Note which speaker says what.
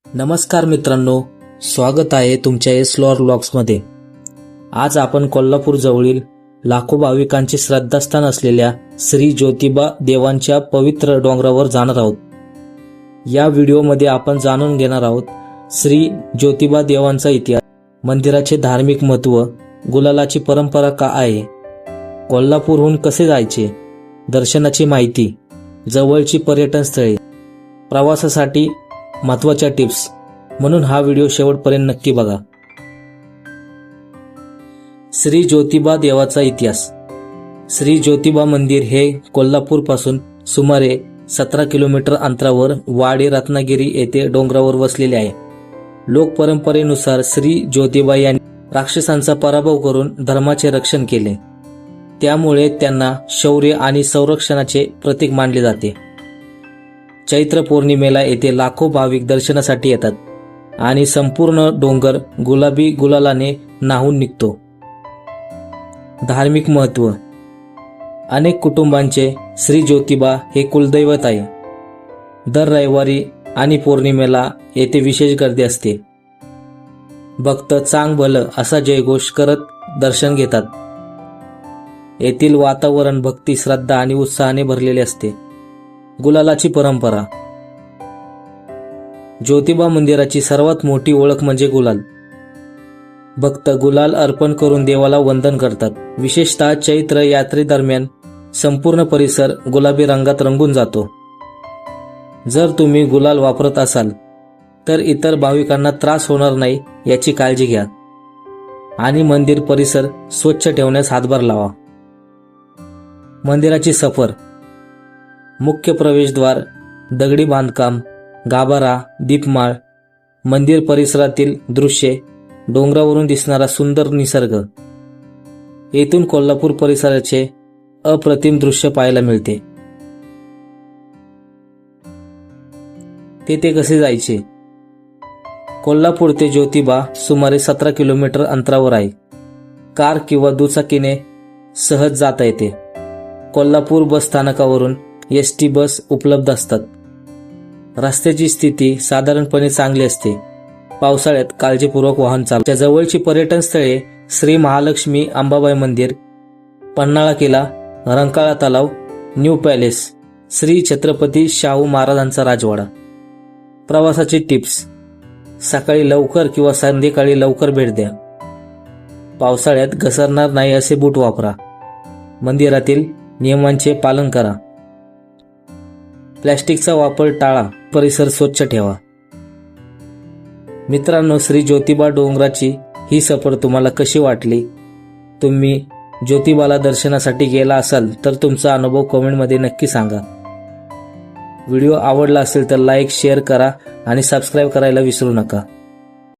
Speaker 1: नमस्कार मित्रांनो, स्वागत आहे तुमच्या एस्लोअर व्लॉग्समध्ये। आज आपण कोल्हापूर जवळील लाखो भाविकांचे श्रद्धास्थान असलेल्या श्री ज्योतिबा देवांच्या पवित्र डोंगरावर जाणार आहोत। या व्हिडिओमध्ये आपण जाणून घेणार आहोत श्री ज्योतिबा देवांचा इतिहास, मंदिराचे धार्मिक महत्त्व, गुलालाची परंपरा का आहे, कोल्हापूरहून कसे जायचे, दर्शनाची माहिती, जवळची पर्यटन स्थळे, प्रवासासाठी महत्त्वाच्या टिप्स। म्हणून हा व्हिडिओ शेवटपर्यंत नक्की बघा। श्री ज्योतिबा देवाचा इतिहास। श्री ज्योतिबा मंदिर हे कोल्हापूर पासून सुमारे 17 किलोमीटर अंतरावर वाडी रत्नागिरी येथे डोंगरावर वसलेले आहे। लोक परंपरेनुसार श्री ज्योतिबा यांनी राक्षसांचा पराभव करून धर्माचे रक्षण केले, त्यामुळे त्यांना शौर्य आणि संरक्षणाचे प्रतीक मानले जाते। चैत्र पौर्णिमेला येथे लाखो भाविक दर्शनासाठी येतात आणि संपूर्ण डोंगर गुलाबी गुलालाने न्हाऊन निघतो। धार्मिक महत्त्व। अनेक कुटुंबांचे श्री ज्योतिबा हे कुलदैवत आहे। दर रविवारी आणि पौर्णिमेला येथे विशेष गर्दी असते। भक्त चांग भलं असा जयघोष करत दर्शन घेतात। येथील वातावरण भक्ती, श्रद्धा आणि उत्साहाने भरलेले असते। गुलालाची परंपरा। ज्योतिबा मंदिराची सर्वात मोठी ओळख म्हणजे गुलाल। भक्त गुलाल अर्पण करून देवाला वंदन करतात। विशेषतः चैत्र यात्रेदरम्यान संपूर्ण परिसर गुलाबी रंगात रंगून जातो। जर तुम्ही गुलाल वापरत असाल तर इतर भाविकांना त्रास होणार नाही याची काळजी घ्या आणि मंदिर परिसर स्वच्छ ठेवण्यास हातभार लावा। मंदिराची सफर। मुख्य प्रवेशद्वार, दगडी बांधकाम, गाभारा, दीपमाळ, मंदिर परिसरातील दृश्ये, डोंगरावरून दिसणारा सुंदर निसर्ग, येथून कोल्हापूर परिसराचे अप्रतिम दृश्य पाहायला मिळते। तेथे कसे जायचे? कोल्हापूर ते ज्योतिबा सुमारे 17 किलोमीटर अंतरावर आहे। कार किंवा दुचाकीने सहज जाता येते। कोल्हापूर बस स्थानकावरून एसटी बस उपलब्ध असतात। रस्त्याची स्थिती साधारणपणे चांगली असते। पावसाळ्यात काळजीपूर्वक वाहन चालवा। जवळची पर्यटन स्थळे श्री महालक्ष्मी अंबाबाई मंदिर, पन्हाळा किल्ला, रंकाळा तलाव, न्यू पॅलेस, श्री छत्रपती शाहू महाराजांचा राजवाडा। प्रवासाची टिप्स। सकाळी लवकर किंवा संध्याकाळी लवकर भेट द्या। पावसाळ्यात घसरणार नाही असे बूट वापरा। मंदिरातील नियमांचे पालन करा। प्लॅस्टिकचा वापर टाळा। परिसर स्वच्छ ठेवा। मित्रांनो, श्री ज्योतिबा डोंगराची ही सफर तुम्हाला कशी वाटली? तुम्ही ज्योतिबाला दर्शनासाठी गेला असाल तर तुमचा अनुभव कमेंटमध्ये नक्की सांगा। व्हिडिओ आवडला असेल तर लाईक, शेअर करा आणि सबस्क्राईब करायला विसरू नका।